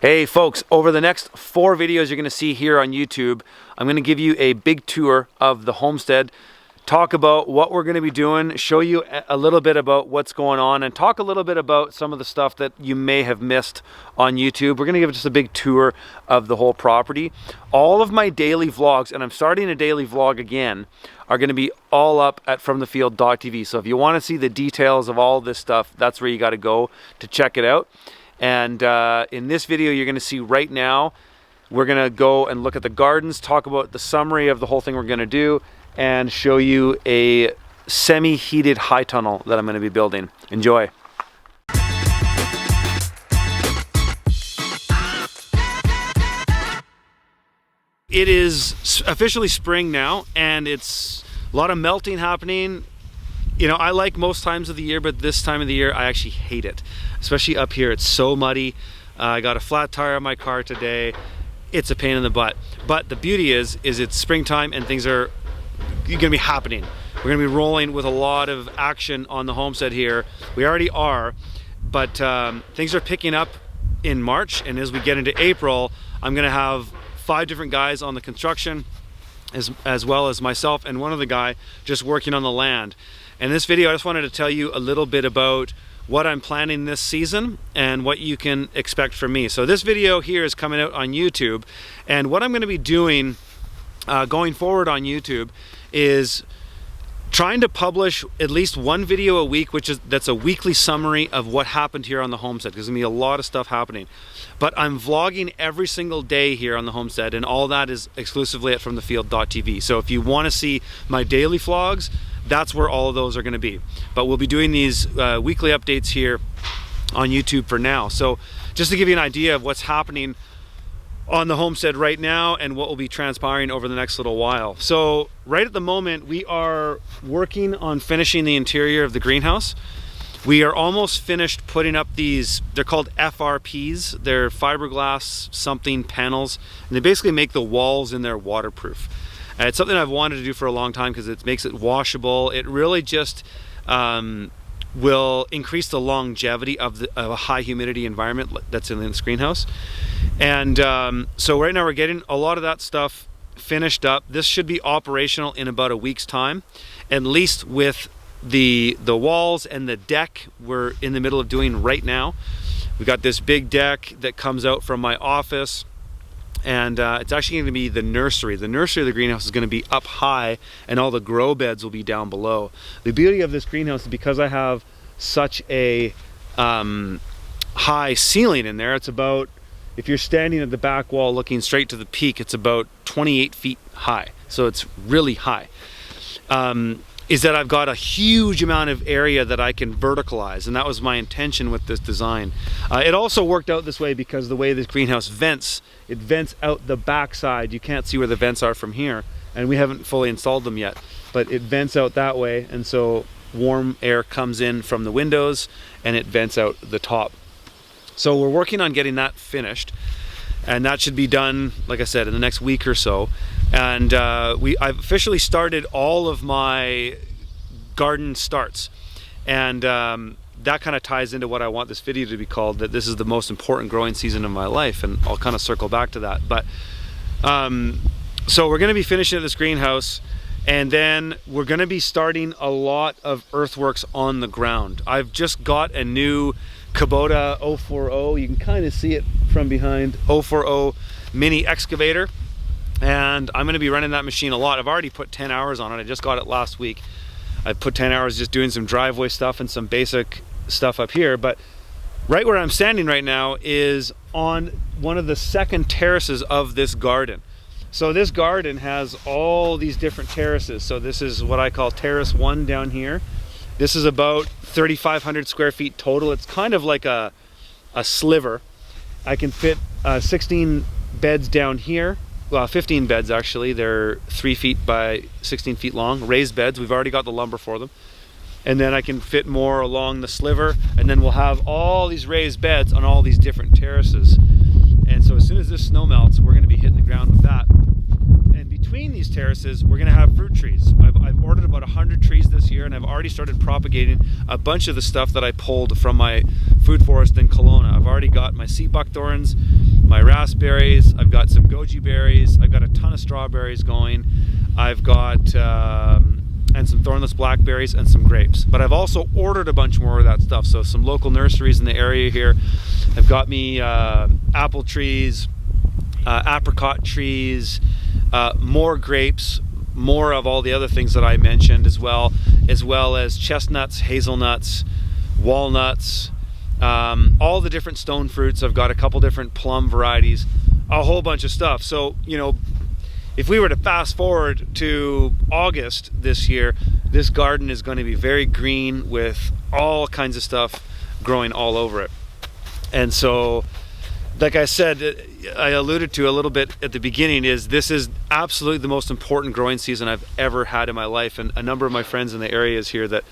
Hey folks, over the next 4 videos you're going to see here on YouTube, I'm going to give you a big tour of the homestead, talk about what we're going to be doing, show you a little bit about what's going on, and talk a little bit about some of the stuff that you may have missed on YouTube. We're going to give just a big tour of the whole property. All of my daily vlogs, and I'm starting a daily vlog again, are going to be all up at fromthefield.tv. So if you want to see the details of all this stuff, that's where you got to go to check it out. And in this video you're going to see right now, we're going to go and look at the gardens, talk about the summary of the whole thing we're going to do, and show you a semi-heated high tunnel that I'm going to be building. Enjoy. It is officially spring now, and it's a lot of melting happening. You know, I like most times of the year, but this time of the year I actually hate it. Especially up here, it's so muddy. I got a flat tire on my car today. It's a pain in the butt. But the beauty is it's springtime and things are gonna be happening. We're gonna be rolling with a lot of action on the homestead here. We already are, but things are picking up in March, and as we get into April, I'm gonna have 5 different guys on the construction, as well as myself and one other guy just working on the land. In this video, I just wanted to tell you a little bit about what I'm planning this season and what you can expect from me. So this video here is coming out on YouTube, and what I'm going to be doing going forward on YouTube is trying to publish at least 1 video a week, that's a weekly summary of what happened here on the homestead. There's gonna be a lot of stuff happening, but I'm vlogging every single day here on the homestead, and all that is exclusively at fromthefield.tv. So if you want to see my daily vlogs, that's where all of those are going to be. But we'll be doing these weekly updates here on YouTube for now. So just to give you an idea of what's happening on the homestead right now and what will be transpiring over the next little while. So right at the moment, we are working on finishing the interior of the greenhouse. We are almost finished putting up these, they're called FRPs. They're fiberglass something panels, and they basically make the walls in there waterproof. It's something I've wanted to do for a long time because it makes it washable. It really just will increase the longevity of a high humidity environment that's in this greenhouse. And so right now we're getting a lot of that stuff finished up. This should be operational in about a week's time, at least with the walls and the deck we're in the middle of doing right now. We got this big deck that comes out from my office, and it's actually going to be the nursery. The nursery of the greenhouse is going to be up high, and all the grow beds will be down below. The beauty of this greenhouse is because I have such a high ceiling in there, it's about, if you're standing at the back wall looking straight to the peak, it's about 28 feet high. So it's really high. Is that I've got a huge amount of area that I can verticalize, and that was my intention with this design. It also worked out this way because the way this greenhouse vents, it vents out the back side. You can't see where the vents are from here, and we haven't fully installed them yet, but it vents out that way, and so warm air comes in from the windows and it vents out the top. So we're working on getting that finished, and that should be done, like I said, in the next week or so. And I've officially started all of my garden starts, and that kind of ties into what I want this video to be called, that this is the most important growing season of my life, and I'll kind of circle back to that. But so we're going to be finishing at this greenhouse, and then we're going to be starting a lot of earthworks on the ground. I've just got a new Kubota 040, you can kind of see it from behind, 040 mini excavator, and I'm going to be running that machine a lot. I've already put 10 hours on it. I just got it last week. I put 10 hours just doing some driveway stuff and some basic stuff up here, but right where I'm standing right now is on one of the second terraces of this garden. So this garden has all these different terraces. So this is what I call terrace 1 down here. This is about 3,500 square feet total. It's kind of like a sliver. I can fit 16 beds down here. Well, 15 beds actually. They're 3 feet by 16 feet long, raised beds. We've already got the lumber for them. And then I can fit more along the sliver, and then we'll have all these raised beds on all these different terraces. And so as soon as this snow melts, we're going to be hitting the ground with that. And between these terraces, we're going to have fruit trees. I've ordered about 100 trees this year, and I've already started propagating a bunch of the stuff that I pulled from my food forest in Kelowna. I've already got my sea buckthorns, my raspberries, I've got some goji berries, I've got a ton of strawberries going, I've got and some thornless blackberries and some grapes. But I've also ordered a bunch more of that stuff. So some local nurseries in the area here have got me apple trees, apricot trees, more grapes, more of all the other things that I mentioned as well as chestnuts, hazelnuts, walnuts, all the different stone fruits. I've got a couple different plum varieties, a whole bunch of stuff. So, you know, if we were to fast forward to August this year, this garden is going to be very green with all kinds of stuff growing all over it. And so, like I said, I alluded to a little bit at the beginning, this is absolutely the most important growing season I've ever had in my life. And a number of my friends in the areas here that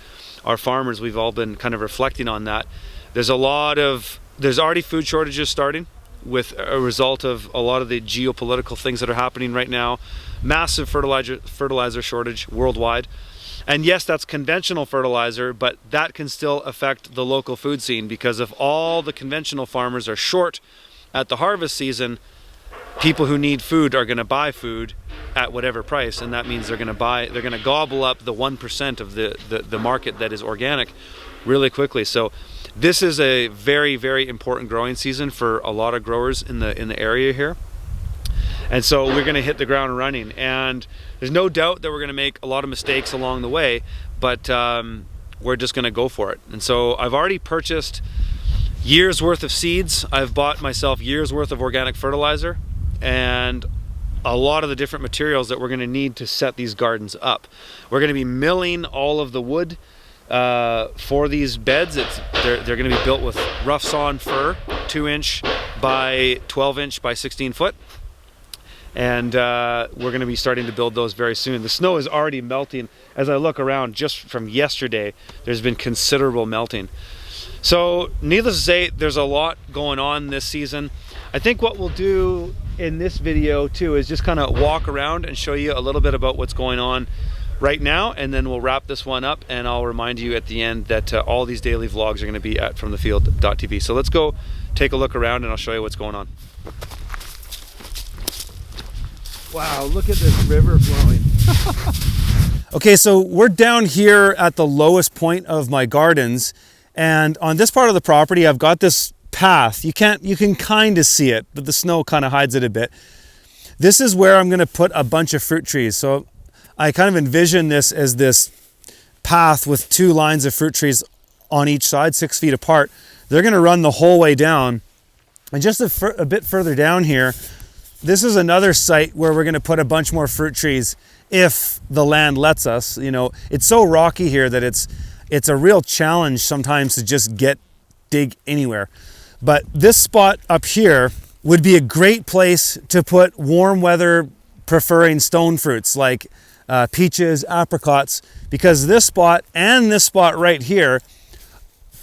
are farmers, we've all been kind of reflecting on that. There's already food shortages starting with a result of a lot of the geopolitical things that are happening right now. Massive fertilizer shortage worldwide. And yes, that's conventional fertilizer, but that can still affect the local food scene, because if all the conventional farmers are short at the harvest season, people who need food are going to buy food at whatever price, and that means they're going to gobble up the 1% of the market that is organic really quickly. So this is a very, very important growing season for a lot of growers in the area here. And so we're going to hit the ground running, and there's no doubt that we're going to make a lot of mistakes along the way, but we're just going to go for it. And so I've already purchased years worth of seeds. I've bought myself years worth of organic fertilizer and a lot of the different materials that we're going to need to set these gardens up. We're going to be milling all of the wood for these beds. They're going to be built with rough sawn fir, 2-inch by 12-inch by 16 foot. And we're going to be starting to build those very soon. The snow is already melting. As I look around, just from yesterday, there's been considerable melting. So needless to say, there's a lot going on this season. I think what we'll do in this video too is just kind of walk around and show you a little bit about what's going on right now, and then we'll wrap this one up, and I'll remind you at the end that all these daily vlogs are going to be at fromthefield.tv. So let's go take a look around and I'll show you what's going on. Wow, look at this river flowing. Okay, so we're down here at the lowest point of my gardens, and on this part of the property I've got this path. You can kind of see it, but the snow kind of hides it a bit. This is where I'm going to put a bunch of fruit trees. So I kind of envision this as this path with 2 lines of fruit trees on each side, 6 feet apart. They're going to run the whole way down. And just a bit further down here, this is another site where we're going to put a bunch more fruit trees if the land lets us. You know, it's so rocky here that it's a real challenge sometimes to just dig anywhere. But this spot up here would be a great place to put warm weather preferring stone fruits like peaches, apricots, because this spot and this spot right here,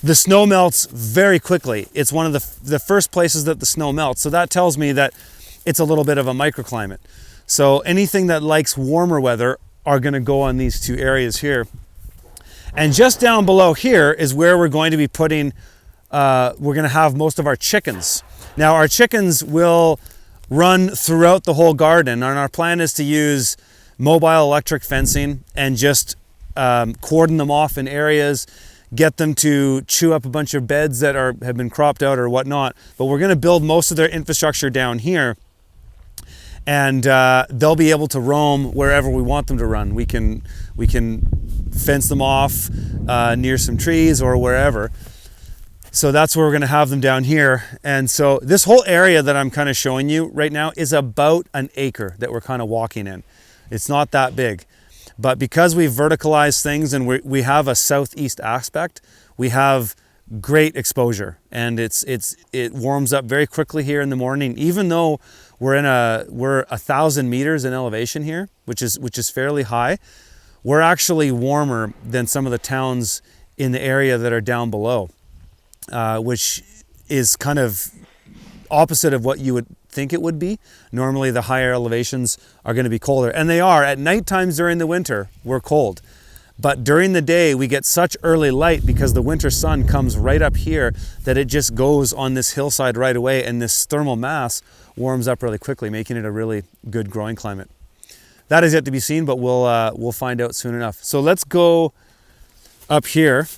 the snow melts very quickly. It's one of the first places that the snow melts. So that tells me that it's a little bit of a microclimate. So anything that likes warmer weather are going to go on these 2 areas here. And just down below here is where we're going to be putting, we're going to have most of our chickens. Now our chickens will run throughout the whole garden, and our plan is to use mobile electric fencing and just cordon them off in areas, get them to chew up a bunch of beds that have been cropped out or whatnot. But we're going to build most of their infrastructure down here, and they'll be able to roam wherever we want them to run. We can fence them off near some trees or wherever. So that's where we're going to have them down here. And so this whole area that I'm kind of showing you right now is about an acre that we're kind of walking in. It's not that big, but because we've verticalized things and we have a southeast aspect, we have great exposure, and it warms up very quickly here in the morning. Even though we're 1,000 meters in elevation here, which is fairly high, we're actually warmer than some of the towns in the area that are down below, which is kind of opposite of what you would think it would be. Normally the higher elevations are going to be colder, and they are. At night times during the winter we're cold, But during the day, we get such early light because the winter sun comes right up here that it just goes on this hillside right away, and this thermal mass warms up really quickly, making it a really good growing climate. That is yet to be seen, but we'll find out soon enough. So let's go up here.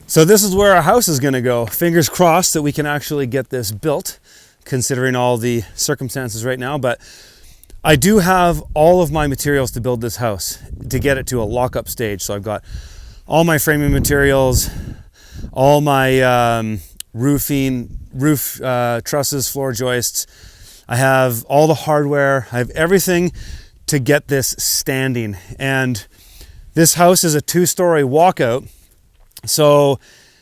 So this is where our house is gonna go. Fingers crossed that we can actually get this built, considering all the circumstances right now. But I do have all of my materials to build this house, to get it to a lock-up stage. So I've got all my framing materials, all my roof trusses, floor joists. I have all the hardware. I have everything to get this standing. And this house is a 2-story walkout. So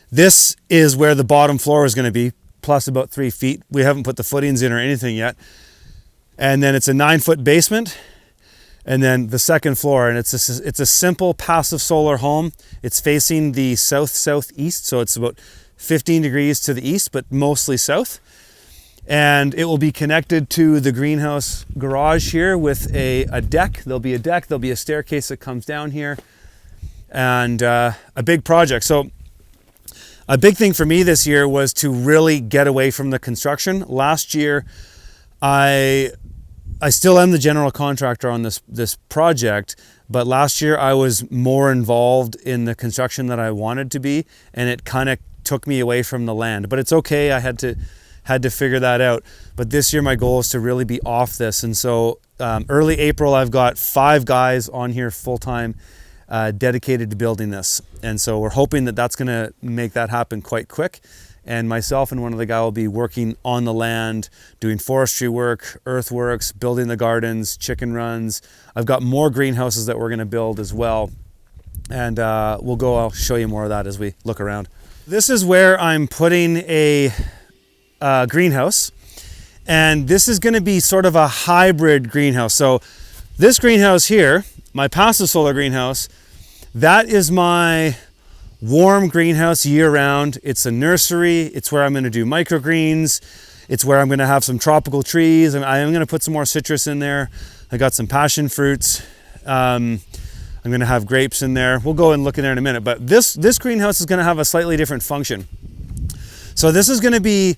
this is where the bottom floor is going to be, plus about 3 feet. We haven't put the footings in or anything yet. And then it's a 9-foot basement, and then the second floor. And it's a simple passive solar home. It's facing the south-southeast, so it's about 15 degrees to the east, but mostly south. And it will be connected to the greenhouse garage here with a deck. There'll be a deck, there'll be a staircase that comes down here, and a big project. So a big thing for me this year was to really get away from the construction. Last year, I still am the general contractor on this project, but last year I was more involved in the construction that I wanted to be, and it kind of took me away from the land. But it's okay, I had to figure that out. But this year my goal is to really be off this. And so early April, I've got 5 guys on here full-time dedicated to building this. And so we're hoping that that's gonna make that happen quite quick. And myself and one other guy will be working on the land, doing forestry work, earthworks, building the gardens, chicken runs. I've got more greenhouses that we're gonna build as well. And I'll show you more of that as we look around. This is where I'm putting a greenhouse. And this is gonna be sort of a hybrid greenhouse. So this greenhouse here, my passive solar greenhouse, that is my warm greenhouse year-round. It's a nursery. It's where I'm going to do microgreens. It's where I'm going to have some tropical trees. I am going to put some more citrus in there. I got some passion fruits. I'm going to have grapes in there. We'll go and look in there in a minute. But this greenhouse is going to have a slightly different function. So this is going to be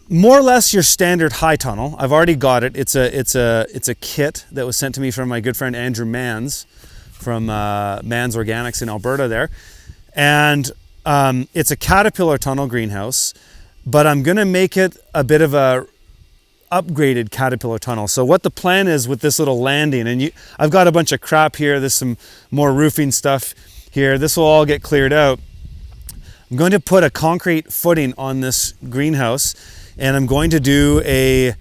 more or less your standard high tunnel. I've already got it. It's a kit that was sent to me from my good friend Andrew Manns from Manns Organics in Alberta there. And it's a caterpillar tunnel greenhouse, but I'm gonna make it a bit of a upgraded caterpillar tunnel. So what the plan is with this little landing, and I've got a bunch of crap here. There's some more roofing stuff here. This will all get cleared out. I'm going to put a concrete footing on this greenhouse, and I'm going to do the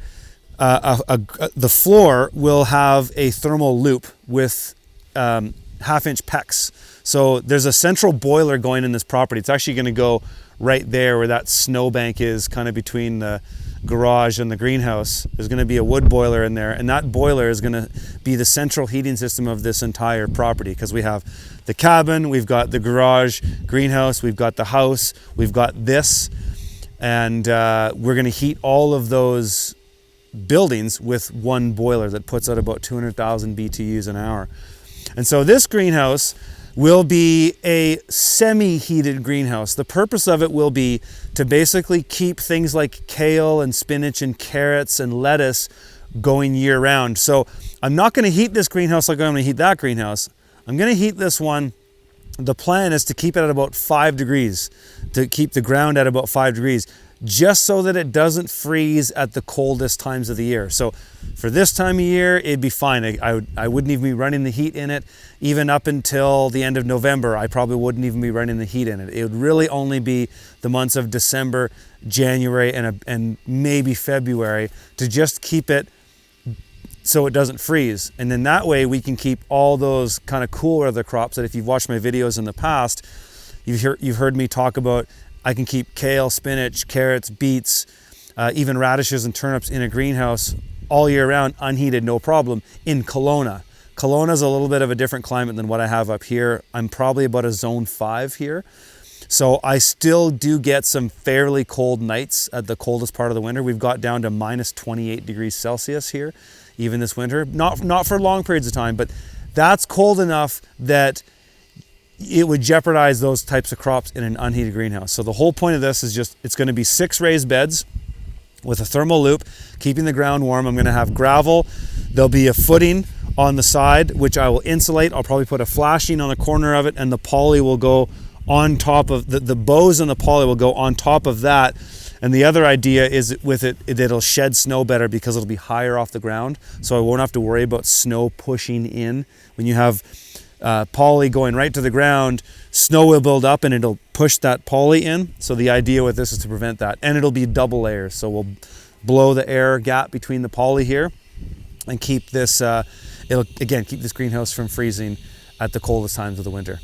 floor will have a thermal loop with 1/2-inch PEX. So there's a central boiler going in this property. It's actually going to go right there where that snowbank is, kind of between the garage and the greenhouse. There's going to be a wood boiler in there, and that boiler is going to be the central heating system of this entire property, because we have the cabin, we've got the garage, greenhouse, we've got the house, we've got this, and we're going to heat all of those buildings with one boiler that puts out about 200,000 BTUs an hour. And so this greenhouse will be a semi-heated greenhouse. The purpose of it will be to basically keep things like kale and spinach and carrots and lettuce going year round. So I'm not going to heat this greenhouse like I'm going to heat that greenhouse. I'm going to heat this one. The plan is to keep it at about 5 degrees, to keep the ground at about 5 degrees, just so that it doesn't freeze at the coldest times of the year. So for this time of year, it'd be fine. I wouldn't even be running the heat in it. Even up until the end of November, I probably wouldn't even be running the heat in it. It would really only be the months of December, January, and maybe February, to just keep it so it doesn't freeze. And then that way we can keep all those kind of cool weather crops that, if you've watched my videos in the past, you've heard me talk about. I can keep kale, spinach, carrots, beets, even radishes and turnips in a greenhouse all year round, unheated, no problem, in Kelowna. Kelowna's a little bit of a different climate than what I have up here. I'm probably about a zone 5 here. So I still do get some fairly cold nights at the coldest part of the winter. We've got down to minus 28 degrees Celsius here, even this winter. Not for long periods of time, but that's cold enough that it would jeopardize those types of crops in an unheated greenhouse. So the whole point of this is just, it's going to be 6 raised beds with a thermal loop, keeping the ground warm. I'm going to have gravel. There'll be a footing on the side, which I will insulate. I'll probably put a flashing on the corner of it, and the poly will go on top of, the bows and the poly will go on top of that. And the other idea is with it, it'll shed snow better because it'll be higher off the ground. So I won't have to worry about snow pushing in. When you have poly going right to the ground, snow will build up and it'll push that poly in. So the idea with this is to prevent that. And it'll be double layers. So we'll blow the air gap between the poly here and keep this, it'll again keep this greenhouse from freezing at the coldest times of the winter.